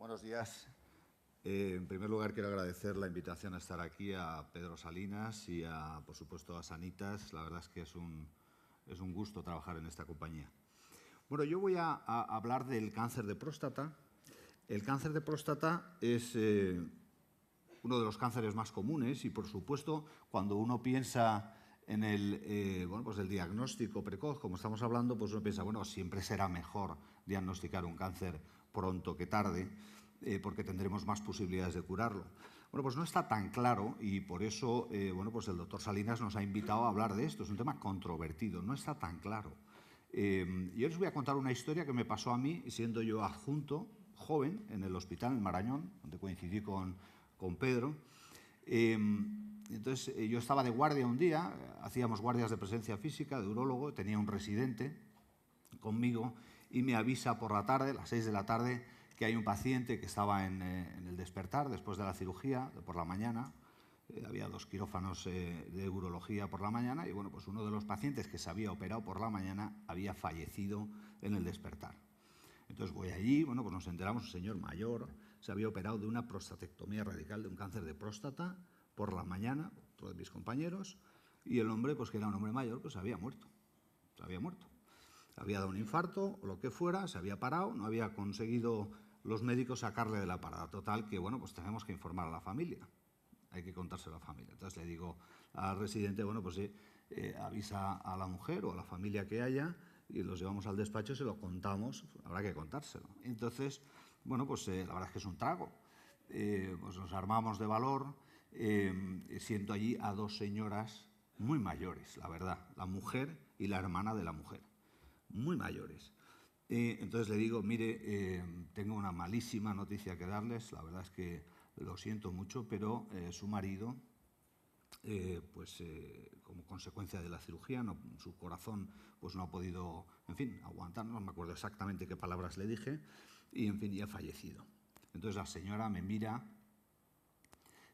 Buenos días. En primer lugar, quiero agradecer la invitación a estar aquí a Pedro Salinas y, por supuesto, a Sanitas. La verdad es que es un gusto trabajar en esta compañía. Bueno, yo voy a hablar del cáncer de próstata. El cáncer de próstata es uno de los cánceres más comunes y, por supuesto, cuando uno piensa en el diagnóstico precoz, como estamos hablando, pues uno piensa, bueno, siempre será mejor diagnosticar un cáncer pronto que tarde, porque tendremos más posibilidades de curarlo. Bueno, pues no está tan claro y por eso pues el doctor Salinas nos ha invitado a hablar de esto. Es un tema controvertido, no está tan claro. Yo les voy a contar una historia que me pasó a mí siendo yo adjunto, joven, en el hospital en Marañón, donde coincidí con Pedro. Entonces yo estaba de guardia un día, hacíamos guardias de presencia física, de urólogo, tenía un residente conmigo y me avisa por la tarde, a las 6 de la tarde, que hay un paciente que estaba en el despertar después de la cirugía, por la mañana. Había 2 quirófanos de urología por la mañana y bueno, pues uno de los pacientes que se había operado por la mañana había fallecido en el despertar. Entonces voy allí, bueno, pues nos enteramos, un señor mayor se había operado de una prostatectomía radical, de un cáncer de próstata, por la mañana, otro de mis compañeros, y el hombre, pues que era un hombre mayor, pues había muerto. Había dado un infarto o lo que fuera, se había parado, no había conseguido los médicos sacarle de la parada. Total, que bueno, pues tenemos que informar a la familia. Hay que contárselo a la familia. Entonces le digo al residente, bueno, pues avisa a la mujer o a la familia que haya y los llevamos al despacho y se lo contamos, habrá que contárselo. Entonces, bueno, pues la verdad es que es un trago. Pues nos armamos de valor, siento allí a 2 señoras muy mayores, la verdad, la mujer y la hermana de la mujer, muy mayores. Entonces le digo, mire, tengo una malísima noticia que darles, la verdad es que lo siento mucho, pero su marido, como consecuencia de la cirugía, su corazón pues no ha podido, en fin, aguantar, no me acuerdo exactamente qué palabras le dije, y en fin, ya ha fallecido. Entonces la señora me mira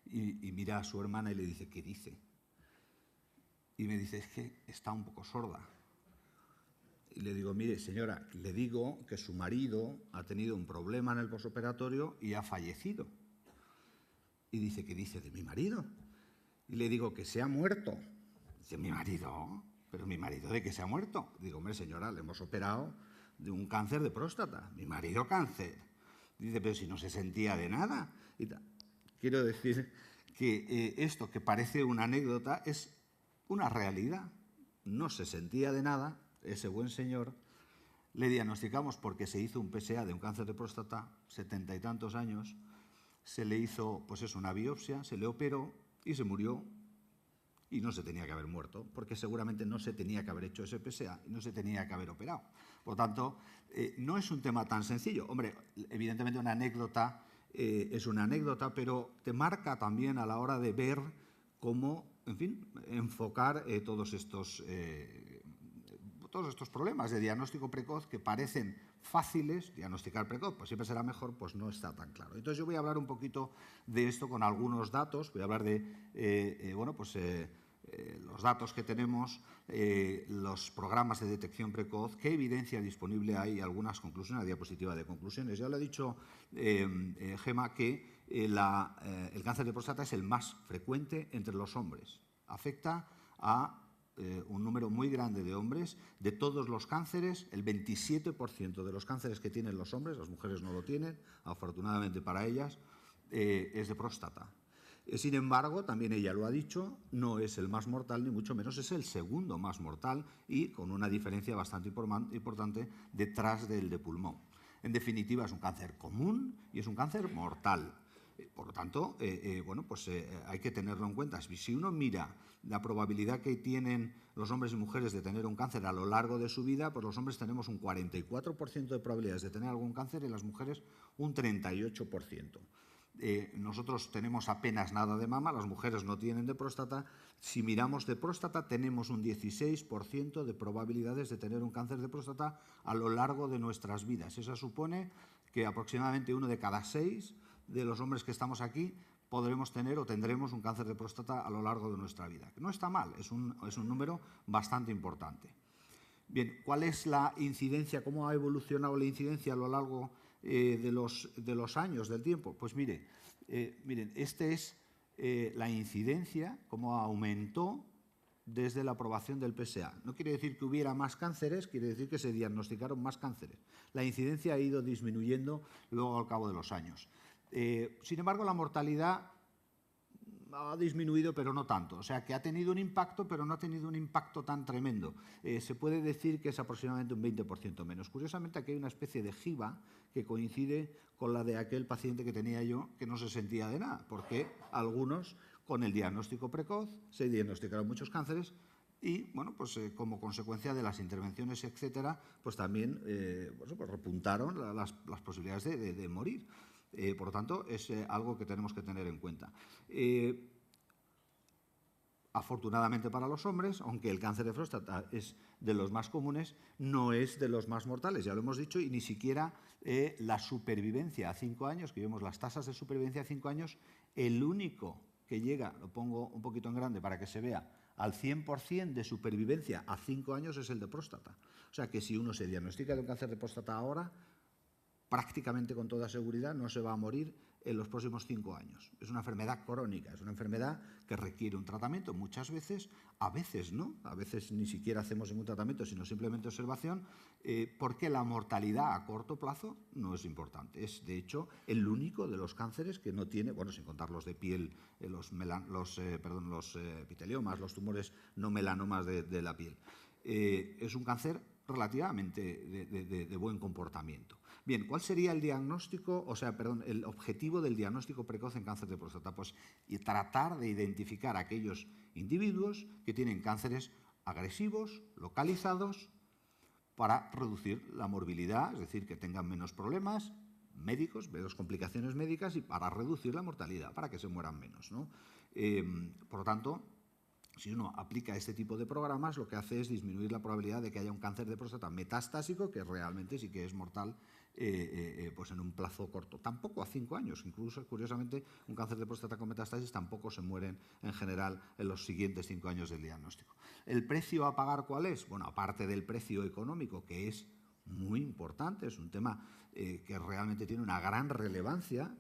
y mira a su hermana y le dice, ¿qué dice? Y me dice, es que está un poco sorda. Y le digo, mire, señora, le digo que su marido ha tenido un problema en el posoperatorio y ha fallecido. Y dice, ¿qué dice de mi marido? Y le digo, que se ha muerto. Dice, ¿mi marido? ¿Pero mi marido de qué se ha muerto? Digo, hombre, señora, le hemos operado de un cáncer de próstata. Mi marido cáncer. Dice, pero si no se sentía de nada. Quiero decir que esto que parece una anécdota es una realidad. No se sentía de nada. Ese buen señor, le diagnosticamos porque se hizo un PSA de un cáncer de próstata, 70 y tantos años, se le hizo pues eso, una biopsia, se le operó y se murió y no se tenía que haber muerto, porque seguramente no se tenía que haber hecho ese PSA y no se tenía que haber operado. Por lo tanto, no es un tema tan sencillo. Hombre, evidentemente una anécdota es una anécdota, pero te marca también a la hora de ver cómo, en fin, enfocar todos estos problemas de diagnóstico precoz que parecen fáciles. Diagnosticar precoz, pues siempre será mejor, pues no está tan claro. Entonces yo voy a hablar un poquito de esto con algunos datos, voy a hablar de, los datos que tenemos, los programas de detección precoz, qué evidencia disponible hay y algunas conclusiones, una diapositiva de conclusiones. Ya le ha dicho Gema que el cáncer de próstata es el más frecuente entre los hombres. Afecta a un número muy grande de hombres. De todos los cánceres, el 27% de los cánceres que tienen los hombres, las mujeres no lo tienen, afortunadamente para ellas, es de próstata. Sin embargo, también ella lo ha dicho, no es el más mortal, ni mucho menos, es el segundo más mortal y con una diferencia bastante importante detrás del de pulmón. En definitiva, es un cáncer común y es un cáncer mortal. Por lo tanto, hay que tenerlo en cuenta. Si uno mira la probabilidad que tienen los hombres y mujeres de tener un cáncer a lo largo de su vida, pues los hombres tenemos un 44% de probabilidades de tener algún cáncer y las mujeres un 38%. Nosotros tenemos apenas nada de mama, las mujeres no tienen de próstata. Si miramos de próstata, tenemos un 16% de probabilidades de tener un cáncer de próstata a lo largo de nuestras vidas. Eso supone que aproximadamente 1 de cada 6 de los hombres que estamos aquí podremos tener o tendremos un cáncer de próstata a lo largo de nuestra vida. No está mal, es un número bastante importante. Bien, ¿cuál es la incidencia? ¿Cómo ha evolucionado la incidencia a lo largo de los años, del tiempo. Pues miren, este es la incidencia, cómo aumentó desde la aprobación del PSA. No quiere decir que hubiera más cánceres, quiere decir que se diagnosticaron más cánceres. La incidencia ha ido disminuyendo luego al cabo de los años. Sin embargo, la mortalidad ha disminuido, pero no tanto. O sea, que ha tenido un impacto, pero no ha tenido un impacto tan tremendo. Se puede decir que es aproximadamente un 20% menos. Curiosamente, aquí hay una especie de jiba que coincide con la de aquel paciente que tenía yo, que no se sentía de nada, porque algunos, con el diagnóstico precoz, se diagnosticaron muchos cánceres y, bueno, pues como consecuencia de las intervenciones, etcétera, pues también pues repuntaron las posibilidades de morir. Por lo tanto, es algo que tenemos que tener en cuenta. Afortunadamente para los hombres, aunque el cáncer de próstata es de los más comunes, no es de los más mortales, ya lo hemos dicho, y ni siquiera la supervivencia a 5 años, que vemos las tasas de supervivencia a 5 años, el único que llega, lo pongo un poquito en grande para que se vea, al 100% de supervivencia a 5 años es el de próstata. O sea que si uno se diagnostica de un cáncer de próstata ahora, prácticamente con toda seguridad no se va a morir en los próximos 5 años. Es una enfermedad crónica, es una enfermedad que requiere un tratamiento muchas veces, a veces no, a veces ni siquiera hacemos ningún tratamiento, sino simplemente observación, porque la mortalidad a corto plazo no es importante. Es, de hecho, el único de los cánceres que no tiene, bueno, sin contar los de piel, los epiteliomas, los tumores no melanomas de la piel. Es un cáncer relativamente de buen comportamiento. Bien, ¿cuál sería el diagnóstico, el objetivo del diagnóstico precoz en cáncer de próstata? Pues tratar de identificar a aquellos individuos que tienen cánceres agresivos, localizados, para reducir la morbilidad, es decir, que tengan menos problemas médicos, menos complicaciones médicas y para reducir la mortalidad, para que se mueran menos, ¿no? Por lo tanto, si uno aplica este tipo de programas, lo que hace es disminuir la probabilidad de que haya un cáncer de próstata metastásico, que realmente sí que es mortal pues en un plazo corto. Tampoco a 5 años, incluso, curiosamente, un cáncer de próstata con metástasis tampoco se mueren en general en los siguientes 5 años del diagnóstico. ¿El precio a pagar cuál es? Bueno, aparte del precio económico, que es muy importante, es un tema que realmente tiene una gran relevancia,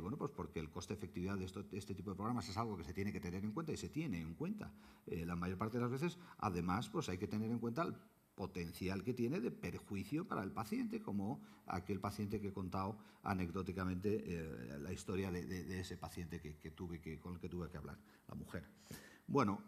bueno, pues porque el coste-efectividad de este tipo de programas es algo que se tiene que tener en cuenta y se tiene en cuenta la mayor parte de las veces. Además, pues hay que tener en cuenta el potencial que tiene de perjuicio para el paciente, como aquel paciente que he contado anecdóticamente la historia de ese paciente con el que tuve que hablar, la mujer. Bueno,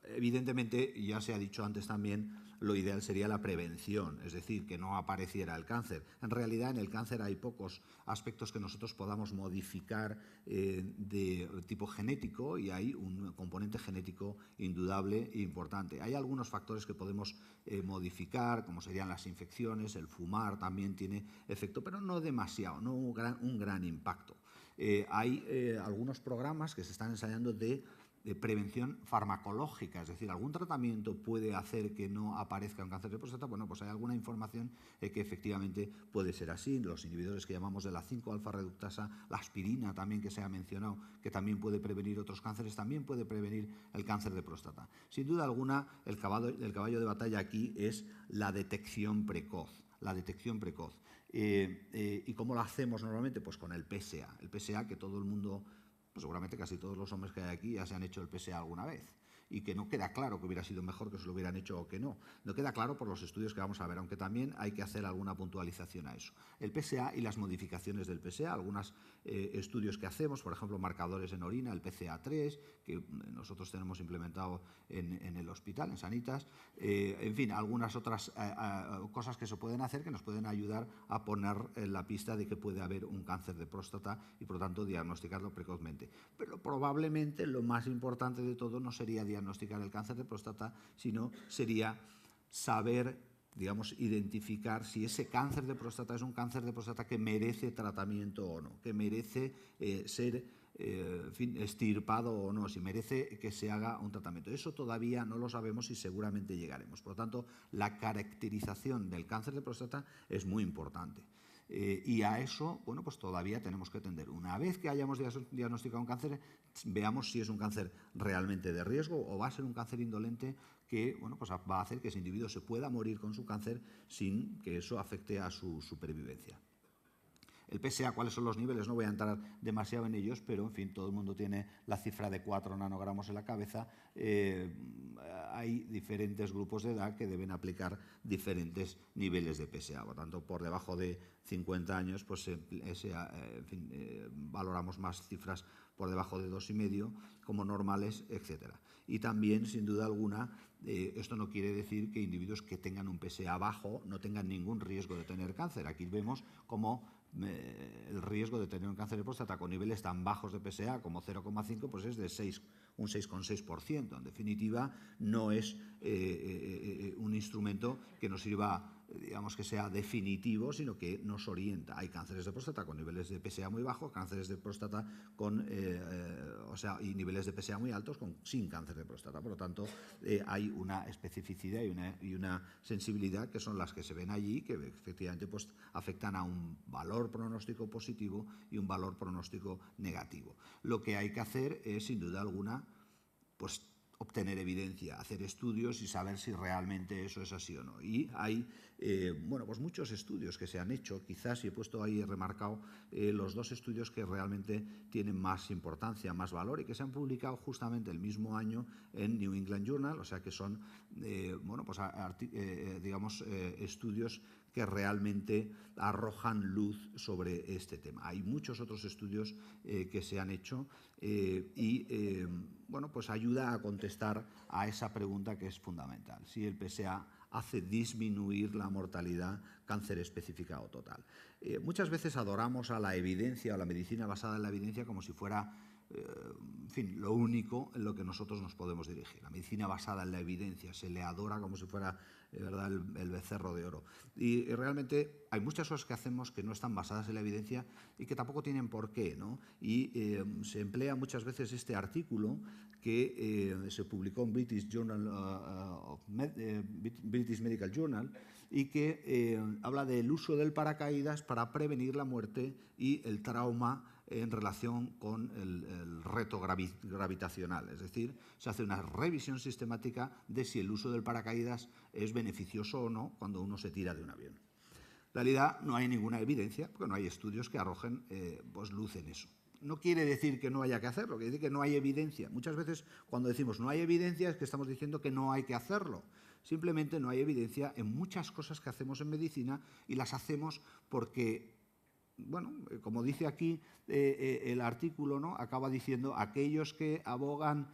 evidentemente, ya se ha dicho antes también, lo ideal sería la prevención, es decir, que no apareciera el cáncer. En realidad, en el cáncer hay pocos aspectos que nosotros podamos modificar de tipo genético y hay un componente genético indudable e importante. Hay algunos factores que podemos modificar, como serían las infecciones, el fumar también tiene efecto, pero no demasiado, no un gran impacto. Hay algunos programas que se están ensayando de prevención farmacológica, es decir, algún tratamiento puede hacer que no aparezca un cáncer de próstata. Bueno, pues hay alguna información que efectivamente puede ser así. Los inhibidores que llamamos de la 5-alfa-reductasa, la aspirina también que se ha mencionado, que también puede prevenir otros cánceres, también puede prevenir el cáncer de próstata. Sin duda alguna, el caballo de batalla aquí es la detección precoz. La detección precoz. ¿Y cómo lo hacemos normalmente? Pues con el PSA. El PSA que todo el mundo, pues seguramente casi todos los hombres que hay aquí ya se han hecho el PSA alguna vez y que no queda claro que hubiera sido mejor que se lo hubieran hecho o que no. No queda claro por los estudios que vamos a ver, aunque también hay que hacer alguna puntualización a eso. El PSA y las modificaciones del PSA, algunos estudios que hacemos, por ejemplo, marcadores en orina, el PCA3, que nosotros tenemos implementado en el hospital, en Sanitas, en fin, algunas otras cosas que se pueden hacer que nos pueden ayudar a poner en la pista de que puede haber un cáncer de próstata y, por lo tanto, diagnosticarlo precozmente. Pero probablemente lo más importante de todo no sería diagnosticar el cáncer de próstata, sino sería saber, digamos, identificar si ese cáncer de próstata es un cáncer de próstata que merece tratamiento o no, que merece ser extirpado o no, si merece que se haga un tratamiento. Eso todavía no lo sabemos y seguramente llegaremos. Por lo tanto, la caracterización del cáncer de próstata es muy importante. Y a eso, bueno, pues todavía tenemos que tender. Una vez que hayamos diagnosticado un cáncer, veamos si es un cáncer realmente de riesgo o va a ser un cáncer indolente que, bueno, pues va a hacer que ese individuo se pueda morir con su cáncer sin que eso afecte a su supervivencia. El PSA, ¿cuáles son los niveles? No voy a entrar demasiado en ellos, pero, en fin, todo el mundo tiene la cifra de 4 nanogramos en la cabeza. Hay diferentes grupos de edad que deben aplicar diferentes niveles de PSA. Por tanto, por debajo de 50 años, pues en fin, valoramos más cifras por debajo de 2,5 como normales, etc. Y también, sin duda alguna, esto no quiere decir que individuos que tengan un PSA bajo no tengan ningún riesgo de tener cáncer. Aquí vemos cómo el riesgo de tener un cáncer de próstata con niveles tan bajos de PSA como 0,5 pues es de un 6,6%. En definitiva, no es un instrumento que nos sirva, digamos, que sea definitivo, sino que nos orienta. Hay cánceres de próstata con niveles de PSA muy bajos, cánceres de próstata y niveles de PSA muy altos sin cáncer de próstata. Por lo tanto, hay una especificidad y una sensibilidad que son las que se ven allí, que efectivamente pues afectan a un valor pronóstico positivo y un valor pronóstico negativo. Lo que hay que hacer es, sin duda alguna, pues obtener evidencia, hacer estudios y saber si realmente eso es así o no. Y hay pues muchos estudios que se han hecho, quizás, y he puesto ahí, he remarcado los 2 estudios que realmente tienen más importancia, más valor y que se han publicado justamente el mismo año en New England Journal, o sea que son estudios que realmente arrojan luz sobre este tema. Hay muchos otros estudios que se han hecho pues ayuda a contestar a esa pregunta que es fundamental, si el PSA hace disminuir la mortalidad cáncer específica o total. Muchas veces adoramos a la evidencia o la medicina basada en la evidencia como si fuera lo único en lo que nosotros nos podemos dirigir. La medicina basada en la evidencia se le adora como si fuera ¿verdad? El becerro de oro. Y realmente hay muchas cosas que hacemos que no están basadas en la evidencia y que tampoco tienen por qué, ¿no? Y se emplea muchas veces este artículo que se publicó en British Medical Journal y que habla del uso del paracaídas para prevenir la muerte y el trauma en relación con el reto gravitacional. Es decir, se hace una revisión sistemática de si el uso del paracaídas es beneficioso o no cuando uno se tira de un avión. En realidad no hay ninguna evidencia, porque no hay estudios que arrojen luz en eso. No quiere decir que no haya que hacerlo, quiere decir que no hay evidencia. Muchas veces cuando decimos no hay evidencia es que estamos diciendo que no hay que hacerlo. Simplemente no hay evidencia en muchas cosas que hacemos en medicina y las hacemos porque, bueno, como dice aquí el artículo, ¿no? Acaba diciendo aquellos que abogan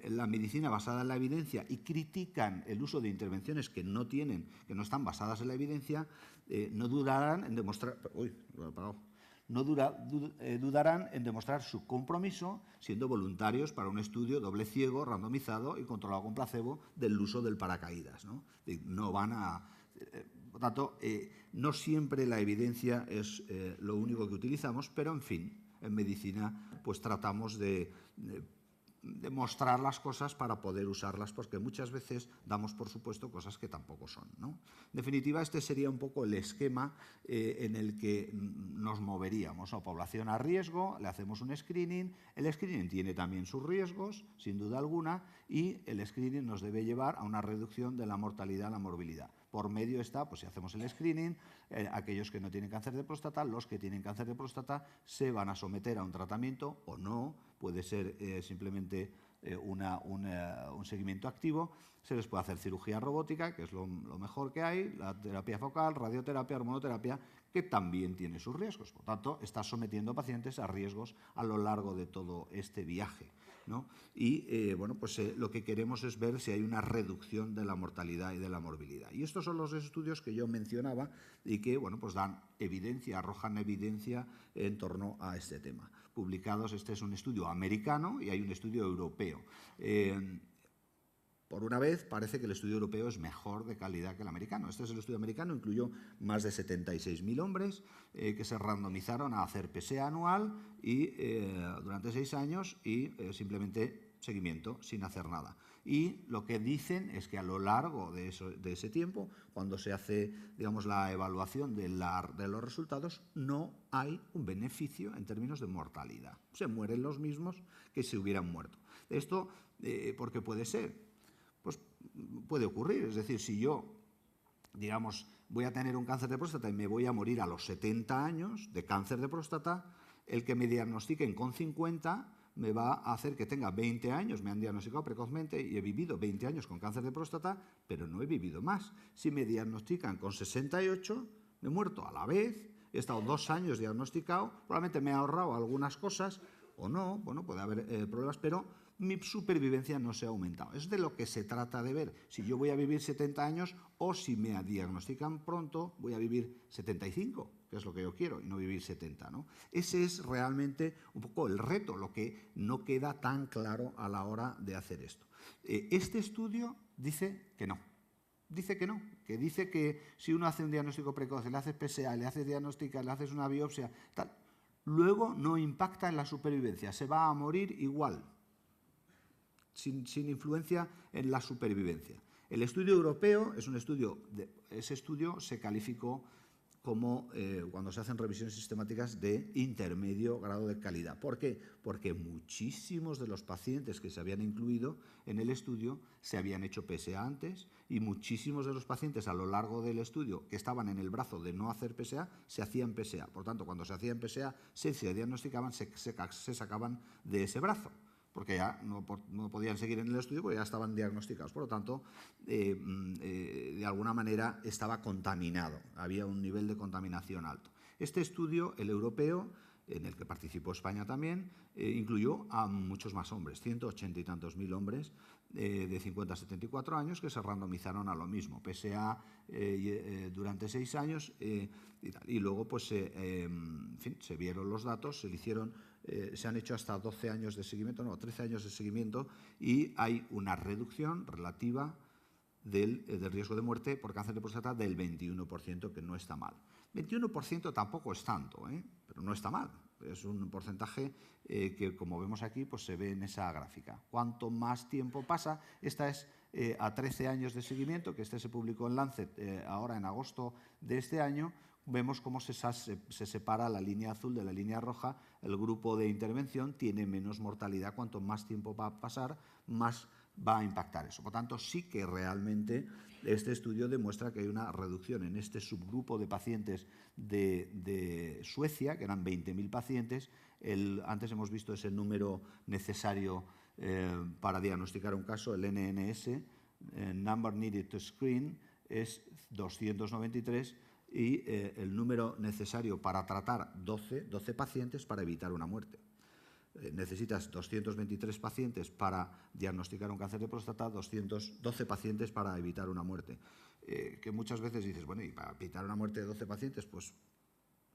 la medicina basada en la evidencia y critican el uso de intervenciones que no están basadas en la evidencia, no dudarán en demostrar... Uy, lo he apagado. Dudarán en demostrar su compromiso siendo voluntarios para un estudio doble ciego, randomizado y controlado con placebo del uso del paracaídas, ¿no? No van a... Por tanto, no siempre la evidencia es lo único que utilizamos, pero, en fin, en medicina pues tratamos de mostrar las cosas para poder usarlas, porque muchas veces damos por supuesto cosas que tampoco son, ¿no? En definitiva, este sería un poco el esquema en el que nos moveríamos, ¿no? Población a riesgo, le hacemos un screening, el screening tiene también sus riesgos, sin duda alguna, y el screening nos debe llevar a una reducción de la mortalidad, la morbilidad. Por medio está, pues si hacemos el screening, aquellos que no tienen cáncer de próstata, los que tienen cáncer de próstata se van a someter a un tratamiento o no, puede ser simplemente un seguimiento activo, se les puede hacer cirugía robótica, que es lo mejor que hay, la terapia focal, radioterapia, hormonoterapia, que también tiene sus riesgos. Por tanto, está sometiendo a pacientes a riesgos a lo largo de todo este viaje, ¿no? Y lo que queremos es ver si hay una reducción de la mortalidad y de la morbilidad. Y estos son los estudios que yo mencionaba y que dan evidencia, arrojan evidencia en torno a este tema. Publicados, este es un estudio americano y hay un estudio europeo. Por una vez, parece que el estudio europeo es mejor de calidad que el americano. Este es el estudio americano, incluyó más de 76.000 hombres que se randomizaron a hacer PSA anual y, durante 6 años y simplemente seguimiento, sin hacer nada. y lo que dicen es que a lo largo de ese tiempo, cuando se hace, digamos, la evaluación de los resultados, no hay un beneficio en términos de mortalidad. Se mueren los mismos que si hubieran muerto. Esto, ¿por qué puede ser? Pues puede ocurrir. Es decir, si yo, digamos, voy a tener un cáncer de próstata y me voy a morir a los 70 años de cáncer de próstata, el que me diagnostiquen con 50 me va a hacer que tenga 20 años, me han diagnosticado precozmente y he vivido 20 años con cáncer de próstata, pero no he vivido más. Si me diagnostican con 68, me he muerto a la vez, he estado 2 años diagnosticado, probablemente me he ahorrado algunas cosas o no, bueno, puede haber problemas, pero mi supervivencia no se ha aumentado. Es de lo que se trata de ver. Si yo voy a vivir 70 años o si me diagnostican pronto, voy a vivir 75, que es lo que yo quiero, y no vivir 70, ¿no? Ese es realmente un poco el reto, lo que no queda tan claro a la hora de hacer esto. Este estudio dice que no. Dice que no, que dice que si uno hace un diagnóstico precoz, le haces PSA, le haces diagnóstica, le haces una biopsia, tal, luego no impacta en la supervivencia, se va a morir igual, sin influencia en la supervivencia. El estudio europeo es un estudio, ese estudio se calificó como, cuando se hacen revisiones sistemáticas, de intermedio grado de calidad. ¿Por qué? Porque muchísimos de los pacientes que se habían incluido en el estudio se habían hecho PSA antes y muchísimos de los pacientes a lo largo del estudio que estaban en el brazo de no hacer PSA, se hacían PSA. Por tanto, cuando se hacían PSA, se diagnosticaban, se sacaban de ese brazo, porque ya no podían seguir en el estudio porque ya estaban diagnosticados. Por lo tanto, de alguna manera estaba contaminado, había un nivel de contaminación alto. Este estudio, el europeo, en el que participó España también, incluyó a muchos más hombres, 180 y tantos mil hombres de 50 a 74 años que se randomizaron a lo mismo, PSA durante 6 años y luego pues, en fin, se vieron los datos, se han hecho hasta 12 años de seguimiento, no, 13 años de seguimiento y hay una reducción relativa del riesgo de muerte por cáncer de próstata del 21%, que no está mal. 21% tampoco es tanto, pero no está mal. Es un porcentaje que, como vemos aquí, pues se ve en esa gráfica. Cuanto más tiempo pasa, esta es a 13 años de seguimiento, que se publicó en Lancet ahora en agosto de este año, vemos cómo se separa la línea azul de la línea roja. El grupo de intervención tiene menos mortalidad. Cuanto más tiempo va a pasar, más va a impactar eso. Por tanto, sí que realmente este estudio demuestra que hay una reducción en este subgrupo de pacientes de Suecia, que eran 20.000 pacientes. Antes hemos visto ese número necesario para diagnosticar un caso, el NNS, Number Needed to Screen, es 293 y el número necesario para tratar 12 pacientes para evitar una muerte. Necesitas 223 pacientes para diagnosticar un cáncer de próstata, 212 pacientes para evitar una muerte. Que muchas veces dices, bueno, y para evitar una muerte de 12 pacientes, pues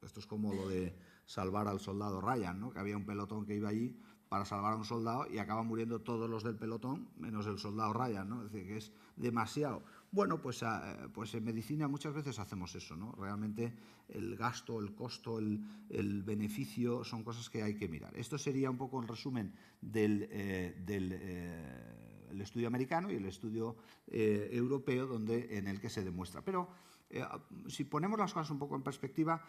esto es como lo de salvar al soldado Ryan, ¿no? Que había un pelotón que iba allí para salvar a un soldado y acaban muriendo todos los del pelotón, menos el soldado Ryan, ¿no? Es decir, que es demasiado. Bueno, pues en medicina muchas veces hacemos eso, ¿no? Realmente el gasto, el costo, el beneficio son cosas que hay que mirar. Esto sería un poco el resumen del estudio americano y el estudio europeo en el que se demuestra. Pero si ponemos las cosas un poco en perspectiva,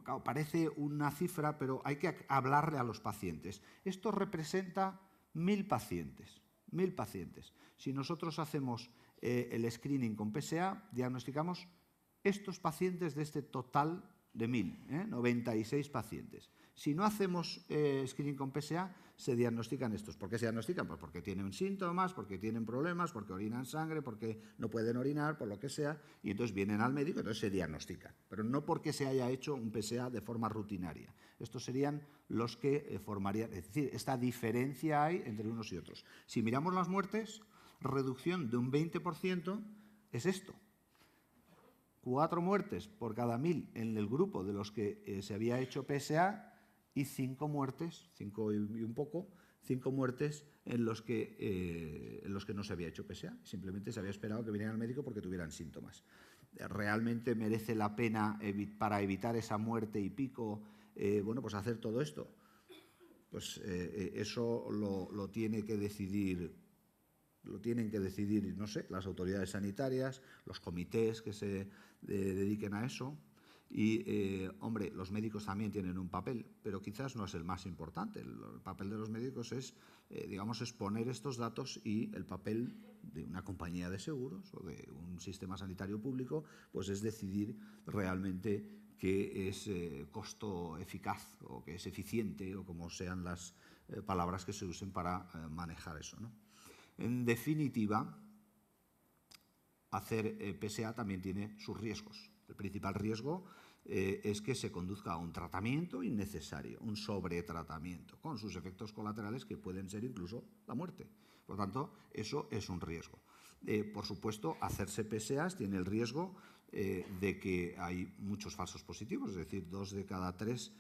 claro, parece una cifra, pero hay que hablarle a los pacientes. Esto representa 1.000 pacientes. 1.000 pacientes. Si nosotros hacemos el screening con PSA, diagnosticamos estos pacientes de este total de 1.000, 96 pacientes. Si no hacemos screening con PSA, se diagnostican estos. ¿Por qué se diagnostican? Pues porque tienen síntomas, porque tienen problemas, porque orinan sangre, porque no pueden orinar, por lo que sea, y entonces vienen al médico y entonces se diagnostican. Pero no porque se haya hecho un PSA de forma rutinaria. Estos serían los que formarían, es decir, esta diferencia hay entre unos y otros. Si miramos las muertes, reducción de un 20% es esto. 4 muertes por cada 1.000 en el grupo de los que se había hecho PSA y 5 muertes, 5 y un poco, 5 muertes en los que no se había hecho PSA. Simplemente se había esperado que vinieran al médico porque tuvieran síntomas. ¿Realmente merece la pena para evitar esa muerte y pico, bueno, pues hacer todo esto? pues eso lo tiene que decidir, lo tienen que decidir, no sé, las autoridades sanitarias, los comités que se dediquen a eso. Y, hombre, los médicos también tienen un papel, pero quizás no es el más importante. El papel de los médicos es, digamos, exponer estos datos, y el papel de una compañía de seguros o de un sistema sanitario público, pues es decidir realmente qué es costo eficaz o qué es eficiente, o como sean las palabras que se usen para manejar eso, ¿no? En definitiva, hacer PSA también tiene sus riesgos. El principal riesgo es que se conduzca a un tratamiento innecesario, un sobretratamiento, con sus efectos colaterales que pueden ser incluso la muerte. Por lo tanto, eso es un riesgo. Por supuesto, hacerse PSAs tiene el riesgo de que hay muchos falsos positivos, es decir, 2 de cada 3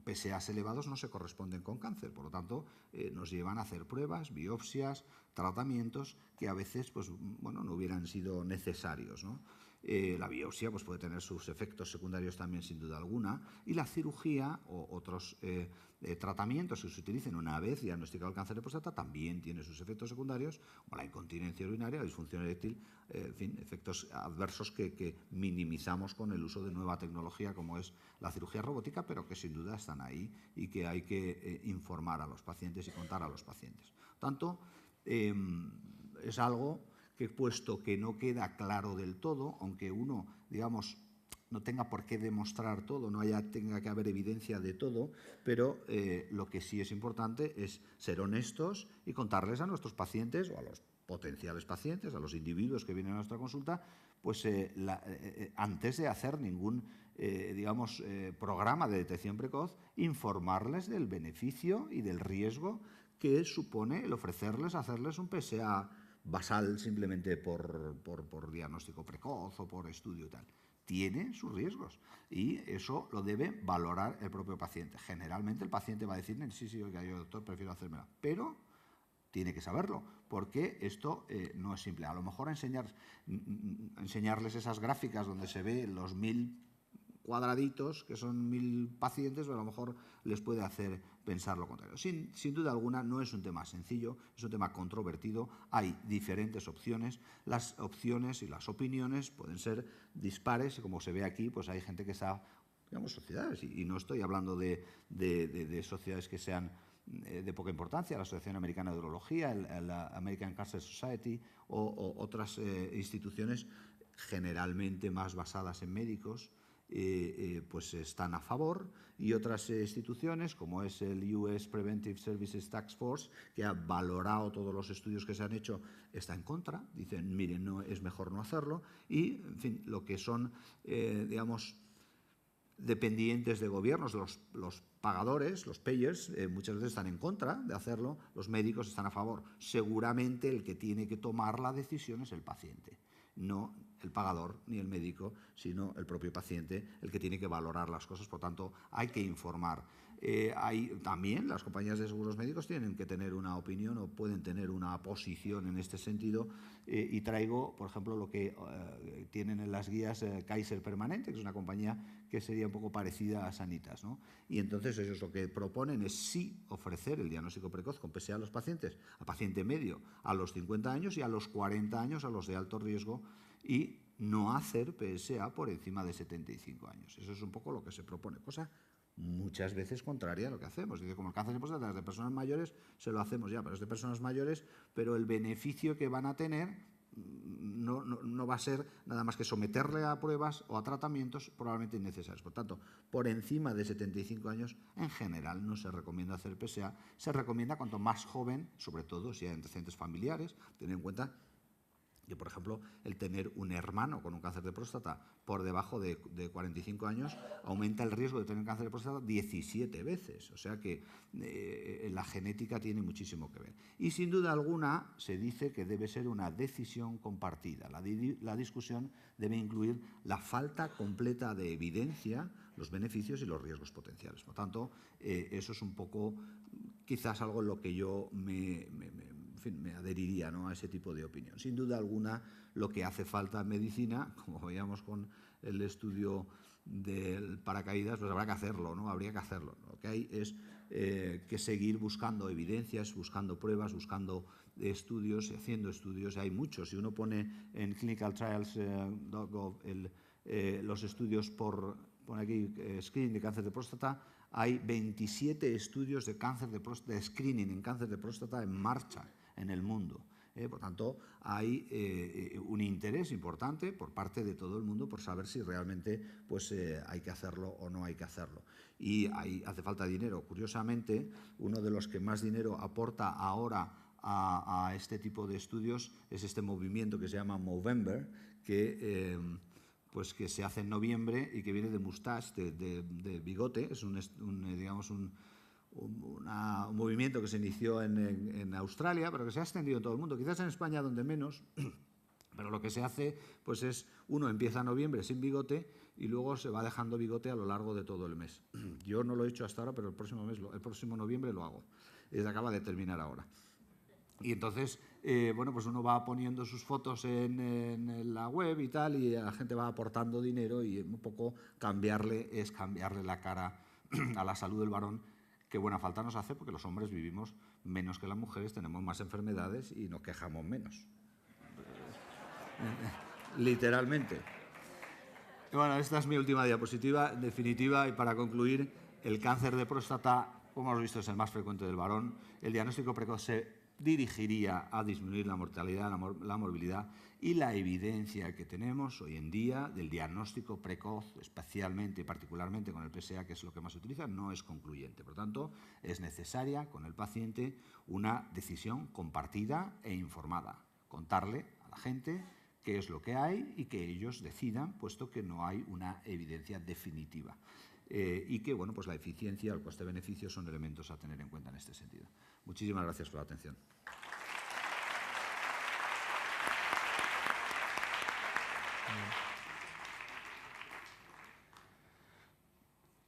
PSAs elevados no se corresponden con cáncer. Por lo tanto, nos llevan a hacer pruebas, biopsias, tratamientos que a veces pues, bueno, no hubieran sido necesarios, ¿no? La biopsia pues, puede tener sus efectos secundarios también, sin duda alguna, y la cirugía o otros tratamientos que se utilicen una vez diagnosticado el cáncer de próstata también tiene sus efectos secundarios, como la incontinencia urinaria, la disfunción eréctil, en fin, efectos adversos que minimizamos con el uso de nueva tecnología como es la cirugía robótica, pero que sin duda están ahí y que hay que informar a los pacientes y contar a los pacientes. Por tanto, es algo que, puesto que no queda claro del todo, aunque uno, digamos, no tenga por qué demostrar todo, tenga que haber evidencia de todo, pero lo que sí es importante es ser honestos y contarles a nuestros pacientes o a los potenciales pacientes, a los individuos que vienen a nuestra consulta, pues antes de hacer ningún digamos, programa de detección precoz, informarles del beneficio y del riesgo que supone el ofrecerles, hacerles un PSA basal simplemente por diagnóstico precoz o por estudio y tal. Tiene sus riesgos y eso lo debe valorar el propio paciente. Generalmente el paciente va a decir, sí, oiga, yo doctor prefiero hacérmela, pero tiene que saberlo, porque esto no es simple. A lo mejor enseñarles esas gráficas donde se ve los 1000 cuadraditos, que son 1000 pacientes, a lo mejor les puede hacer pensar lo contrario. Sin duda alguna, no es un tema sencillo, es un tema controvertido, hay diferentes opciones, las opciones y las opiniones pueden ser dispares, y como se ve aquí, pues hay gente que está, digamos, sociedades, y no estoy hablando de sociedades que sean de poca importancia, la Asociación Americana de Urología, la American Cancer Society o otras instituciones generalmente más basadas en médicos, pues están a favor, y otras instituciones como es el US Preventive Services Task Force, que ha valorado todos los estudios que se han hecho, está en contra, dicen, miren, no, es mejor no hacerlo, y, en fin, lo que son, digamos, dependientes de gobiernos, los pagadores, los payers, muchas veces están en contra de hacerlo, los médicos están a favor. Seguramente el que tiene que tomar la decisión es el paciente, no el pagador ni el médico, sino el propio paciente el que tiene que valorar las cosas. Por tanto, hay que informar. También las compañías de seguros médicos tienen que tener una opinión o pueden tener una posición en este sentido, y traigo, por ejemplo, lo que tienen en las guías Kaiser Permanente, que es una compañía que sería un poco parecida a Sanitas, ¿no? Y entonces ellos lo que proponen es sí ofrecer el diagnóstico precoz con PSA a los pacientes, a paciente medio a los 50 años y a los 40 años a los de alto riesgo, y no hacer PSA por encima de 75 años. Eso es un poco lo que se propone, cosa muchas veces contraria a lo que hacemos. Dice, como el cáncer de próstata es de personas mayores, se lo hacemos ya, pero es de personas mayores, pero el beneficio que van a tener no va a ser nada más que someterle a pruebas o a tratamientos probablemente innecesarios. Por tanto, por encima de 75 años, en general no se recomienda hacer PSA. Se recomienda cuanto más joven, sobre todo si hay antecedentes familiares, tener en cuenta que, por ejemplo, el tener un hermano con un cáncer de próstata por debajo de 45 años aumenta el riesgo de tener cáncer de próstata 17 veces. O sea que la genética tiene muchísimo que ver. Y sin duda alguna se dice que debe ser una decisión compartida. La discusión debe incluir la falta completa de evidencia, los beneficios y los riesgos potenciales. Por tanto, eso es un poco quizás algo en lo que yo me adheriría, ¿no?, a ese tipo de opinión. Sin duda alguna, lo que hace falta en medicina, como veíamos con el estudio del paracaídas, pues habrá que hacerlo, ¿no? Habría que hacerlo. Lo que hay es que seguir buscando evidencias, buscando pruebas, buscando estudios, haciendo estudios. Hay muchos. Si uno pone en clinicaltrials.gov los estudios pone aquí screening de cáncer de próstata, hay 27 estudios de screening en cáncer de próstata en marcha en el mundo. Por tanto, hay un interés importante por parte de todo el mundo por saber si realmente pues, hay que hacerlo o no hay que hacerlo. Y hace falta dinero. Curiosamente, uno de los que más dinero aporta ahora a este tipo de estudios es este movimiento que se llama Movember, que se hace en noviembre y que viene de Moustache, de bigote. Es un movimiento que se inició en Australia, pero que se ha extendido en todo el mundo. Quizás en España donde menos, pero lo que se hace pues es, uno empieza en noviembre sin bigote y luego se va dejando bigote a lo largo de todo el mes. Yo no lo he hecho hasta ahora, pero el próximo noviembre lo hago. Se acaba de terminar ahora. Y entonces, pues uno va poniendo sus fotos en la web y tal, y la gente va aportando dinero y un poco cambiarle la cara a la salud del varón, que buena falta nos hace porque los hombres vivimos menos que las mujeres, tenemos más enfermedades y nos quejamos menos. Literalmente. Bueno, esta es mi última diapositiva. En definitiva, y para concluir, el cáncer de próstata, como hemos visto, es el más frecuente del varón. El diagnóstico precoz se dirigiría a disminuir la mortalidad, la morbilidad, y la evidencia que tenemos hoy en día del diagnóstico precoz, especialmente y particularmente con el PSA, que es lo que más se utiliza, no es concluyente. Por tanto, es necesaria con el paciente una decisión compartida e informada. Contarle a la gente qué es lo que hay y que ellos decidan, puesto que no hay una evidencia definitiva. Y que pues la eficiencia, el coste-beneficio son elementos a tener en cuenta en este sentido. Muchísimas gracias por la atención.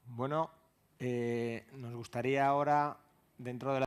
Bueno, nos gustaría ahora, dentro de la